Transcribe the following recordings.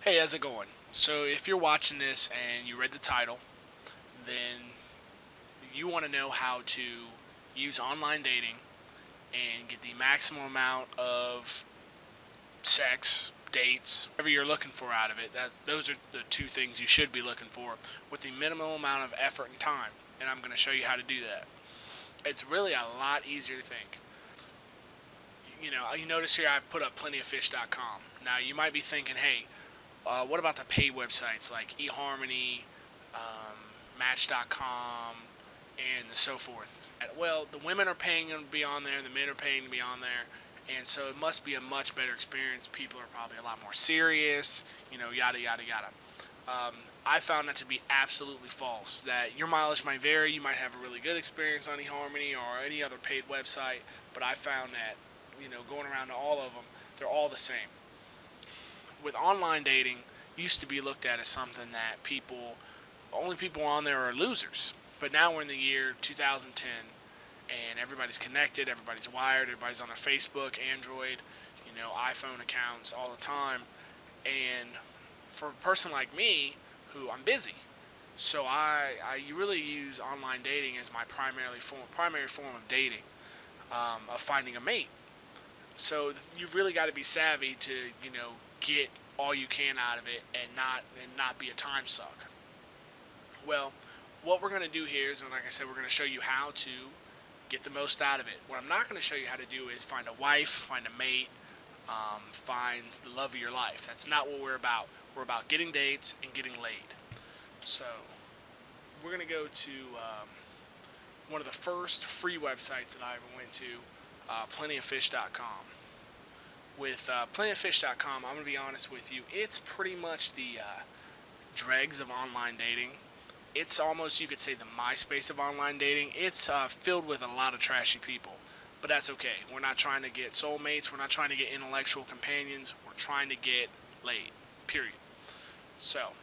Hey, how's it going? So, if you're watching this and you read the title, then you want to know how to use online dating and get the maximum amount of sex, dates, whatever you're looking for out of it. Those are the two things you should be looking for with the minimum amount of effort and time. And I'm going to show you how to do that. It's really a lot easier to think. You notice here I've put up plentyoffish.com. Now, you might be thinking, hey, what about the paid websites like eHarmony, Match.com, and so forth? Well, the women are paying to be on there, the men are paying to be on there, and so it must be a much better experience. People are probably a lot more serious, yada, yada, yada. I found that to be absolutely false, that your mileage might vary. You might have a really good experience on eHarmony or any other paid website, but I found that, going around to all of them, they're all the same. With online dating, used to be looked at as something that only people on there are losers. But now we're in the year 2010, and everybody's connected, everybody's wired, everybody's on their Facebook, Android, iPhone accounts all the time. And for a person like me, who I'm busy, so I really use online dating as my primary form of dating, of finding a mate. So you've really got to be savvy to, get all you can out of it and not be a time suck. Well, what we're going to do here is, like I said, we're going to show you how to get the most out of it. What I'm not going to show you how to do is find a wife, find a mate, find the love of your life. That's not what we're about. We're about getting dates and getting laid. So we're going to go to one of the first free websites that I ever went to, plentyoffish.com. With plentyoffish.com, I'm going to be honest with you, it's pretty much the dregs of online dating. It's almost, you could say, the MySpace of online dating. It's filled with a lot of trashy people, but that's okay. We're not trying to get soulmates. We're not trying to get intellectual companions. We're trying to get laid, period. So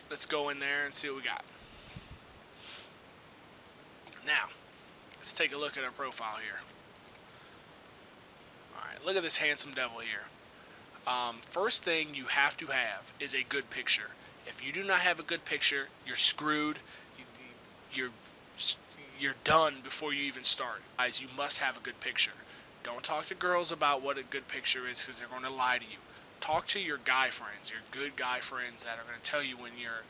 let's go in there and see what we got. Now, let's take a look at our profile here. Alright, look at this handsome devil here. First thing you have to have is a good picture. If you do not have a good picture, you're screwed. You're done before you even start. Guys, you must have a good picture. Don't talk to girls about what a good picture is, because they're going to lie to you. Talk to your guy friends, your good guy friends, that are going to tell you when you're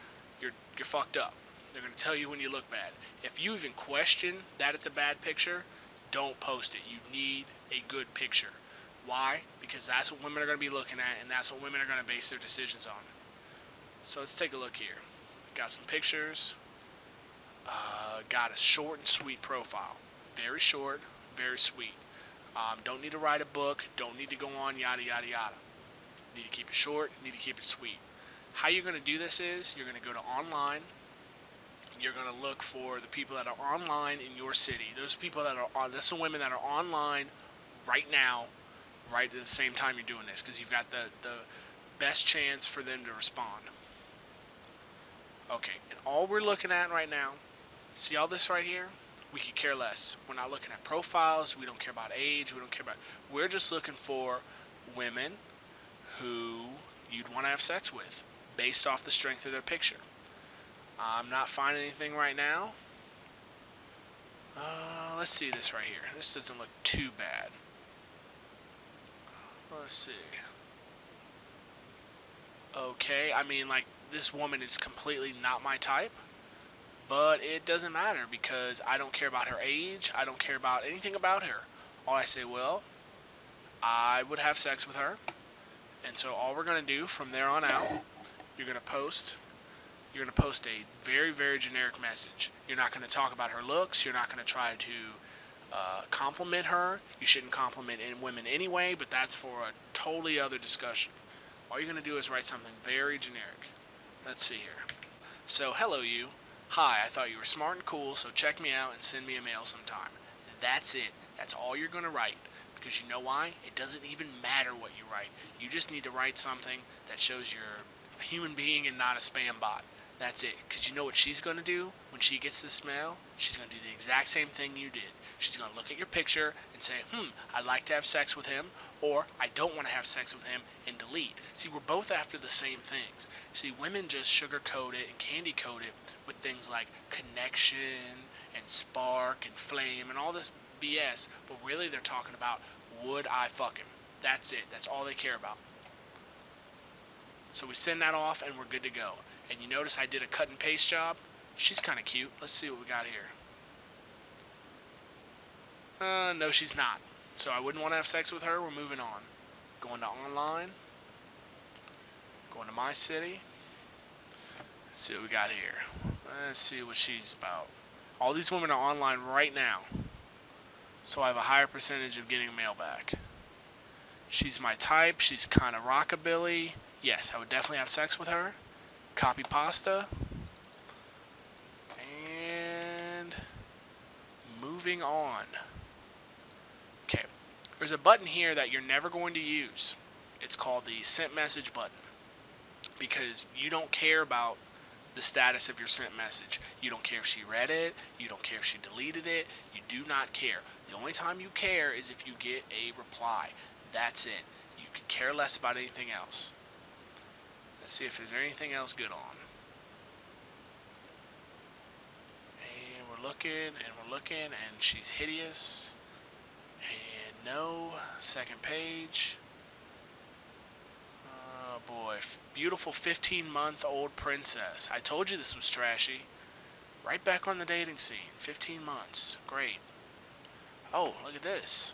fucked up. They're going to tell you when you look bad. If you even question that it's a bad picture, don't post it. You need a good picture. Why? Because that's what women are going to be looking at, and that's what women are going to base their decisions on. So let's take a look here. Got some pictures. Got a short and sweet profile. Very short, very sweet. Don't need to write a book. Don't need to go on yada yada yada. Need to keep it short. Need to keep it sweet. How you're going to do this is you're going to go to online. You're going to look for the people that are online in your city. Those people that are on. That's the women that are online right now, right at the same time you're doing this, because you've got the best chance for them to respond. Okay, and all we're looking at right now, see all this right here? We could care less. We're not looking at profiles. We don't care about age. We don't care about. We're just looking for women who you'd want to have sex with, based off the strength of their picture. I'm not finding anything right now. Let's see this right here. This doesn't look too bad. Let's see. Okay, I mean, like, this woman is completely not my type, but it doesn't matter, because I don't care about her age. I don't care about anything about her. All I say, well, I would have sex with her, and so all we're going to do from there on out, you're going to post a very, very generic message. You're not going to talk about her looks. You're not going to try to compliment her. You shouldn't compliment women anyway, but that's for a totally other discussion. All you're going to do is write something very generic. Let's see here. So, hello you. Hi, I thought you were smart and cool, so check me out and send me a mail sometime. That's it. That's all you're going to write. Because you know why? It doesn't even matter what you write. You just need to write something that shows you're a human being and not a spam bot. That's it. Because you know what she's going to do when she gets this mail? She's going to do the exact same thing you did. She's going to look at your picture and say, I'd like to have sex with him. or I don't want to have sex with him and delete. See, we're both after the same things. See, women just sugarcoat it and candy coat it with things like connection and spark and flame and all this BS, but really they're talking about, would I fuck him? That's it. That's all they care about. So we send that off and we're good to go. And you notice I did a cut and paste job? She's kind of cute. Let's see what we got here. No, she's not. So I wouldn't want to have sex with her. We're moving on. Going to online. Going to my city. Let's see what we got here. Let's see what she's about. All these women are online right now. So I have a higher percentage of getting mail back. She's my type. She's kind of rockabilly. Yes, I would definitely have sex with her. Copy pasta. And moving on. Okay. There's a button here that you're never going to use. It's called the sent message button. Because you don't care about the status of your sent message. You don't care if she read it. You don't care if she deleted it. You do not care. The only time you care is if you get a reply. That's it. You could care less about anything else. Let's see if there's anything else good on. And we're looking, and she's hideous. And no, second page. Oh boy, beautiful 15-month-old princess. I told you this was trashy. Right back on the dating scene. 15 months. Great. Oh, look at this.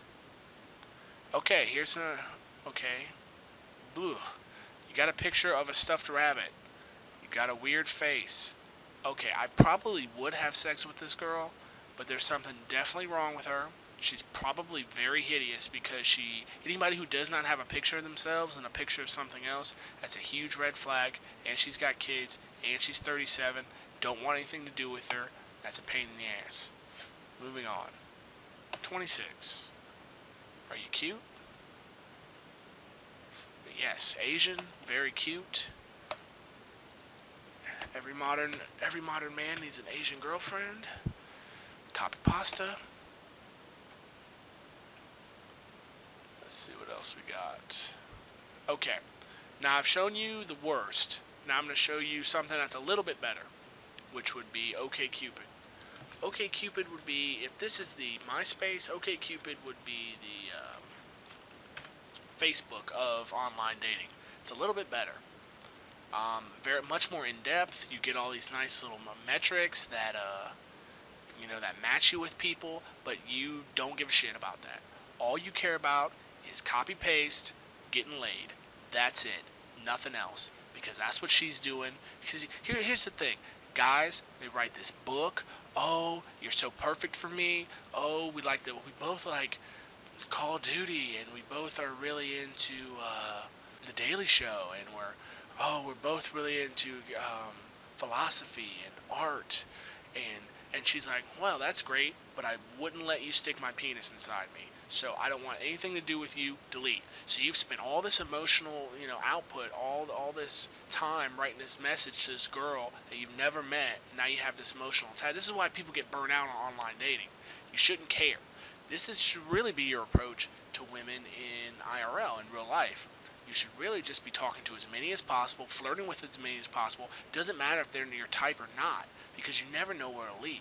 Okay, here's a... Okay. Ugh. You got a picture of a stuffed rabbit. You got a weird face. Okay, I probably would have sex with this girl, but there's something definitely wrong with her. She's probably very hideous because anybody who does not have a picture of themselves and a picture of something else, that's a huge red flag. And she's got kids, and she's 37. Don't want anything to do with her. That's a pain in the ass. Moving on. 26. Are you cute? Yes, Asian, very cute. Every modern man needs an Asian girlfriend. Copy pasta. Let's see what else we got. Okay, now I've shown you the worst. Now I'm going to show you something that's a little bit better, which would be OkCupid. OkCupid would be, if this is the MySpace, OkCupid would be the Facebook of online dating. It's a little bit better. Very much more in depth. You get all these nice little metrics that that match you with people, but you don't give a shit about that. All you care about is copy paste, getting laid. That's it. Nothing else. Because that's what she's doing. Because here's the thing. Guys, they write this book. Oh, you're so perfect for me. Oh, we both like Call of Duty, and we both are really into The Daily Show, and we're both really into philosophy and art, and she's like, well, that's great, but I wouldn't let you stick my penis inside me, so I don't want anything to do with you. Delete. So you've spent all this emotional, output, all this time writing this message to this girl that you've never met, and now you have this emotional attack. This is why people get burned out on online dating. You shouldn't care. Should really be your approach to women in IRL, in real life. You should really just be talking to as many as possible, flirting with as many as possible. Doesn't matter if they're your type or not, because you never know where it'll lead.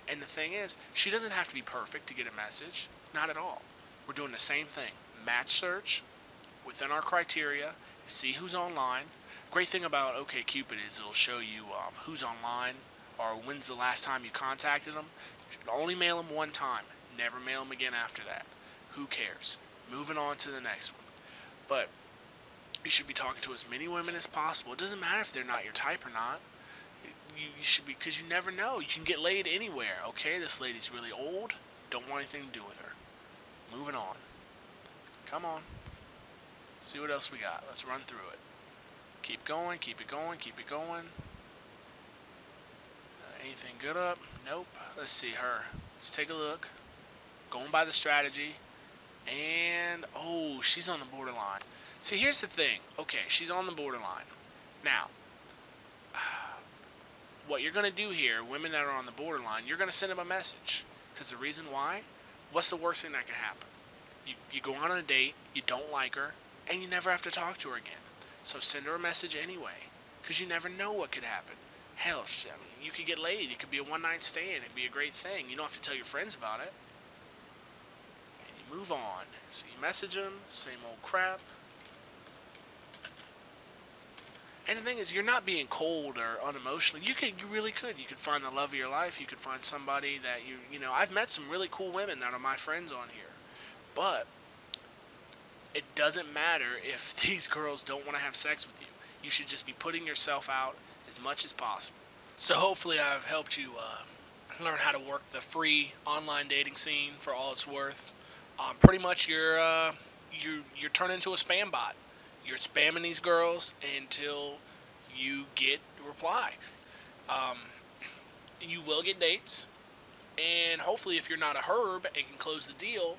And the thing is, she doesn't have to be perfect to get a message. Not at all. We're doing the same thing. Match search within our criteria. See who's online. Great thing about OkCupid is it'll show you who's online or when's the last time you contacted them. You should only mail them one time. Never mail them again after that. Who cares? Moving on to the next one. But you should be talking to as many women as possible. It doesn't matter if they're not your type or not. You should be, because you never know. You can get laid anywhere. Okay, this lady's really old. Don't want anything to do with her. Moving on. Come on. See what else we got. Let's run through it. Keep going, keep it going, keep it going. Anything good up? Nope. Let's see her. Let's take a look. Going by the strategy. And, oh, she's on the borderline. See, here's the thing. Okay, she's on the borderline. Now, what you're going to do here, women that are on the borderline, you're going to send them a message. Because the reason why? What's the worst thing that can happen? You go on a date, you don't like her, and you never have to talk to her again. So send her a message anyway, because you never know what could happen. Hell, I mean, you could get laid. It could be a one-night stand. It could be a great thing. You don't have to tell your friends about it. And you move on. So you message them, same old crap. And the thing is, you're not being cold or unemotional. You really could. You could find the love of your life. You could find somebody that you know. I've met some really cool women that are my friends on here, but it doesn't matter if these girls don't want to have sex with you. You should just be putting yourself out as much as possible. So hopefully, I've helped you learn how to work the free online dating scene for all it's worth. Pretty much, you're turned into a spam bot. You're spamming these girls until you get a reply. Um, you will get dates, and hopefully, if you're not a herb and can close the deal,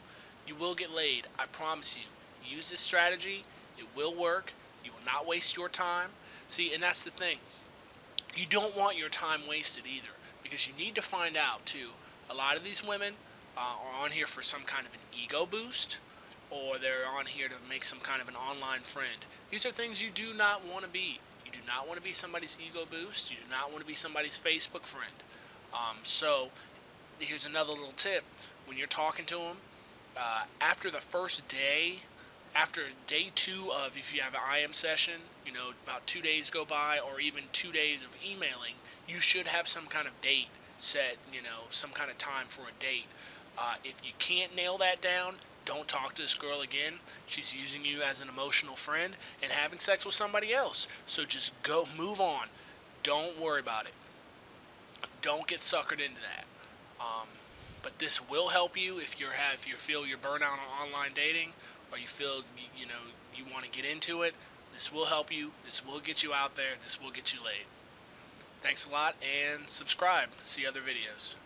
you will get laid. I promise you. Use this strategy. It will work. You will not waste your time. See, and that's the thing. You don't want your time wasted either, because you need to find out too. A lot of these women are on here for some kind of an ego boost, or they're on here to make some kind of an online friend. These are things you do not want to be. You do not want to be somebody's ego boost. You do not want to be somebody's Facebook friend. So here's another little tip. When you're talking to them, after the first day, after day 2 of, if you have an IM session, you know, about 2 days go by, or even 2 days of emailing, you should have some kind of date set, you know, some kind of time for a date. If you can't nail that down, don't talk to this girl again. She's using you as an emotional friend and having sex with somebody else. So just move on. Don't worry about it. Don't get suckered into that. But this will help you if you feel you're burnt out on online dating, or you feel you want to get into it. This will help you. This will get you out there. This will get you laid. Thanks a lot, and subscribe to see other videos.